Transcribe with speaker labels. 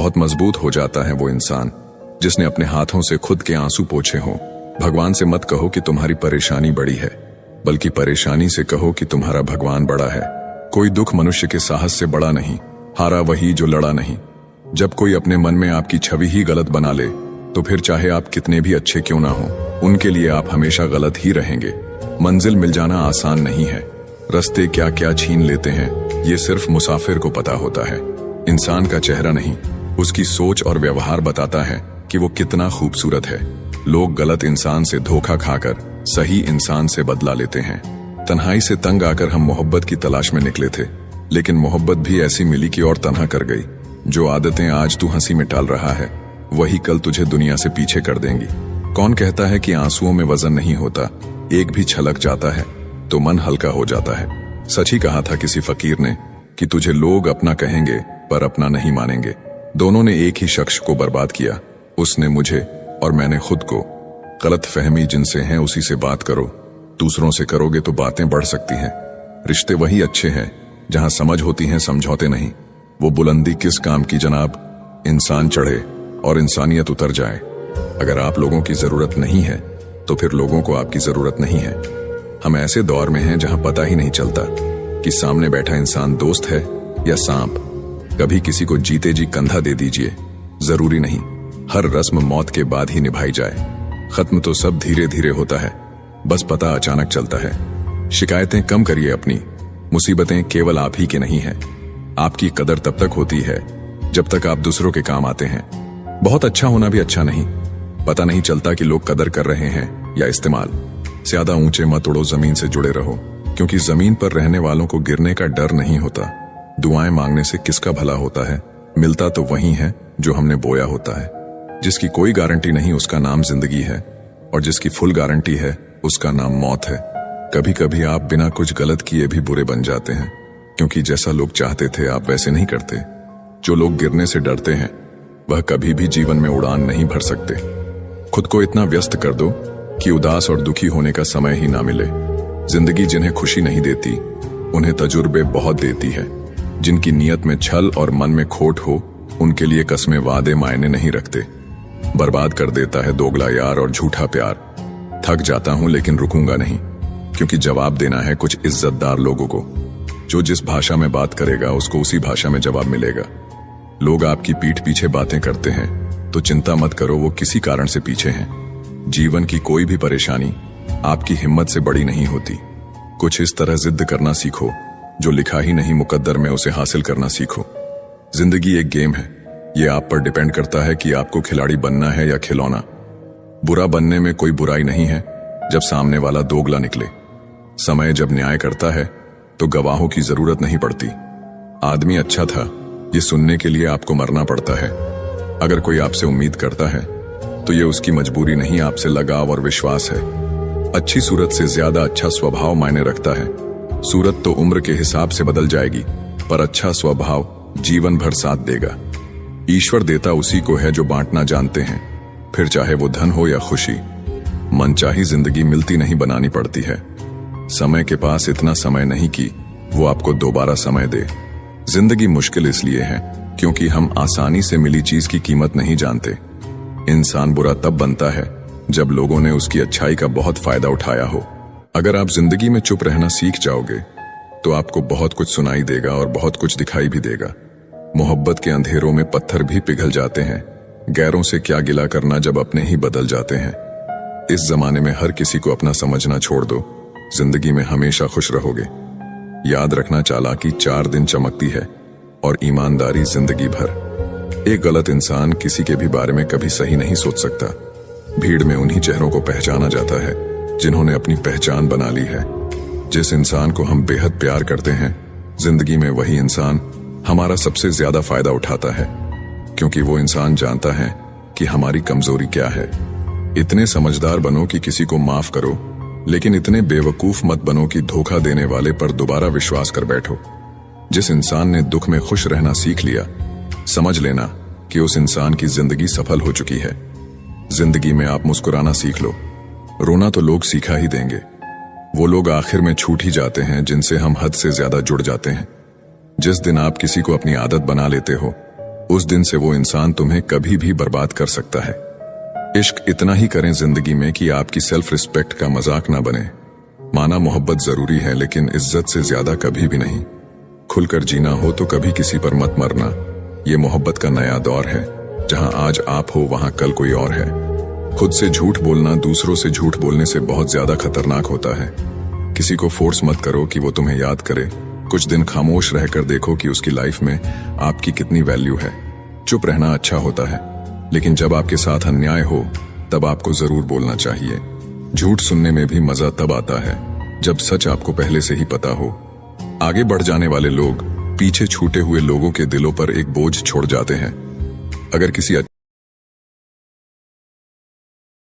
Speaker 1: बहुत मजबूत हो जाता है वो इंसान जिसने अपने हाथों से खुद के आंसू पोंछे हों। भगवान से मत कहो कि तुम्हारी परेशानी बड़ी है, बल्कि परेशानी से कहो कि तुम्हारा भगवान बड़ा है। कोई दुख मनुष्य के साहस से बड़ा नहीं, हारा वही जो लड़ा नहीं। जब कोई अपने मन में आपकी छवि ही गलत बना ले, तो फिर चाहे आप कितने भी अच्छे क्यों ना हो, उनके लिए आप हमेशा गलत ही रहेंगे। मंजिल मिल जाना आसान नहीं है, रास्ते क्या क्या छीन लेते हैं ये सिर्फ मुसाफिर को पता होता है। इंसान का चेहरा नहीं, उसकी सोच और व्यवहार बताता है कि वो कितना खूबसूरत है। लोग गलत इंसान से धोखा खाकर सही इंसान से बदला लेते हैं। तन्हाई से तंग आकर हम मोहब्बत की तलाश में निकले थे, लेकिन मोहब्बत भी ऐसी मिली कि और तन्हा कर गई। जो आदतें आज तू हंसी में टाल रहा है, वही कल तुझे दुनिया से पीछे कर देंगी। कौन कहता है कि आंसुओं में वजन नहीं होता, एक भी छलक जाता है तो मन हल्का हो जाता है। सच ही कहा था किसी फकीर ने कि तुझे लोग अपना कहेंगे पर अपना नहीं मानेंगे। दोनों ने एक ही शख्स को बर्बाद किया, उसने मुझे और मैंने खुद को। गलत फहमी जिनसे है उसी से बात करो, दूसरों से करोगे तो बातें बढ़ सकती हैं। रिश्ते वही अच्छे हैं जहां समझ होती है, समझौते नहीं। वो बुलंदी किस काम की जनाब, इंसान चढ़े और इंसानियत उतर जाए। अगर आप लोगों की जरूरत नहीं है तो फिर लोगों को आपकी जरूरत नहीं है। हम ऐसे दौर में हैं जहां पता ही नहीं चलता कि सामने बैठा इंसान दोस्त है या सांप। कभी किसी को जीते जी कंधा दे दीजिए, जरूरी नहीं हर रस्म मौत के बाद ही निभाई जाए। खत्म तो सब धीरे धीरे होता है, बस पता अचानक चलता है। शिकायतें कम करिए अपनी, मुसीबतें केवल आप ही के नहीं है। आपकी कदर तब तक होती है जब तक आप दूसरों के काम आते हैं। बहुत अच्छा होना भी अच्छा नहीं, पता नहीं चलता कि लोग कदर कर रहे हैं या इस्तेमाल। ज्यादा ऊंचे मत उड़ो, जमीन से जुड़े रहो, क्योंकि जमीन पर रहने वालों को गिरने का डर नहीं होता। दुआएं मांगने से किसका भला होता है, मिलता तो वही है जो हमने बोया होता है। जिसकी कोई गारंटी नहीं उसका नाम जिंदगी है, और जिसकी फुल गारंटी है उसका नाम मौत है। कभी कभी आप बिना कुछ गलत किए भी बुरे बन जाते हैं, क्योंकि जैसा लोग चाहते थे आप वैसे नहीं करते। जो लोग गिरने से डरते हैं वह कभी भी जीवन में उड़ान नहीं भर सकते। खुद को इतना व्यस्त कर दो कि उदास और दुखी होने का समय ही ना मिले। जिंदगी जिन्हें खुशी नहीं देती उन्हें तजुर्बे बहुत देती है। जिनकी नीयत में छल और मन में खोट हो, उनके लिए कस्में वादे मायने नहीं रखते। बर्बाद कर देता है दोगला यार और झूठा प्यार। थक जाता हूं लेकिन रुकूंगा नहीं, क्योंकि जवाब देना है कुछ इज्जतदार लोगों को। जो जिस भाषा में बात करेगा उसको उसी भाषा में जवाब मिलेगा। लोग आपकी पीठ पीछे बातें करते हैं तो चिंता मत करो, वो किसी कारण से पीछे हैं। जीवन की कोई भी परेशानी आपकी हिम्मत से बड़ी नहीं होती। कुछ इस तरह जिद करना सीखो, जो लिखा ही नहीं मुकद्दर में उसे हासिल करना सीखो। जिंदगी एक गेम है, ये आप पर डिपेंड करता है कि आपको खिलाड़ी बनना है या खिलौना। बुरा बनने में कोई बुराई नहीं है जब सामने वाला दोगला निकले। समय जब न्याय करता है तो गवाहों की जरूरत नहीं पड़ती। आदमी अच्छा था ये सुनने के लिए आपको मरना पड़ता है। अगर कोई आपसे उम्मीद करता है तो ये उसकी मजबूरी नहीं, आपसे लगाव और विश्वास है। अच्छी सूरत से ज्यादा अच्छा स्वभाव मायने रखता है। सूरत तो उम्र के हिसाब से बदल जाएगी, पर अच्छा स्वभाव जीवन भर साथ देगा। ईश्वर देता उसी को है जो बांटना जानते हैं, फिर चाहे वो धन हो या खुशी। मनचाही जिंदगी मिलती नहीं, बनानी पड़ती है। समय के पास इतना समय नहीं कि वो आपको दोबारा समय दे। जिंदगी मुश्किल इसलिए है क्योंकि हम आसानी से मिली चीज की कीमत नहीं जानते। इंसान बुरा तब बनता है जब लोगों ने उसकी अच्छाई का बहुत फायदा उठाया हो। अगर आप जिंदगी में चुप रहना सीख जाओगे तो आपको बहुत कुछ सुनाई देगा और बहुत कुछ दिखाई भी देगा। मोहब्बत के अंधेरों में पत्थर भी पिघल जाते हैं। गैरों से क्या गिला करना जब अपने ही बदल जाते हैं। इस जमाने में हर किसी को अपना समझना छोड़ दो, जिंदगी में हमेशा खुश रहोगे। याद रखना, चालाकी 4 दिन चमकती है और ईमानदारी जिंदगी भर। एक गलत इंसान किसी के भी बारे में कभी सही नहीं सोच सकता। भीड़ में उन्हीं चेहरों को पहचाना जाता है जिन्होंने अपनी पहचान बना ली है। जिस इंसान को हम बेहद प्यार करते हैं, जिंदगी में वही इंसान हमारा सबसे ज्यादा फायदा उठाता है, क्योंकि वो इंसान जानता है कि हमारी कमजोरी क्या है। इतने समझदार बनो कि किसी को माफ करो, लेकिन इतने बेवकूफ मत बनो कि धोखा देने वाले पर दोबारा विश्वास कर बैठो। जिस इंसान ने दुख में खुश रहना सीख लिया, समझ लेना कि उस इंसान की जिंदगी सफल हो चुकी है। जिंदगी में आप मुस्कुराना सीख लो, रोना तो लोग सीखा ही देंगे। वो लोग आखिर में छूट ही जाते हैं जिनसे हम हद से ज्यादा जुड़ जाते हैं। जिस दिन आप किसी को अपनी आदत बना लेते हो, उस दिन से वो इंसान तुम्हें कभी भी बर्बाद कर सकता है। इश्क इतना ही करें जिंदगी में कि आपकी सेल्फ रिस्पेक्ट का मजाक ना बने। माना मोहब्बत जरूरी है, लेकिन इज्जत से ज्यादा कभी भी नहीं। खुलकर जीना हो तो कभी किसी पर मत मरना। ये मोहब्बत का नया दौर है, जहां आज आप हो वहां कल कोई और है। खुद से झूठ बोलना दूसरों से झूठ बोलने से बहुत ज्यादा खतरनाक होता है। किसी को फोर्स मत करो कि वो तुम्हें याद करे। कुछ दिन खामोश रहकर देखो कि उसकी लाइफ में आपकी कितनी वैल्यू है। चुप रहना अच्छा होता है, लेकिन जब आपके साथ अन्याय हो तब आपको जरूर बोलना चाहिए। झूठ सुनने में भी मजा तब आता है जब सच आपको पहले से ही पता हो। आगे बढ़ जाने वाले लोग पीछे छूटे हुए लोगों के दिलों पर एक बोझ छोड़ जाते हैं। अगर किसी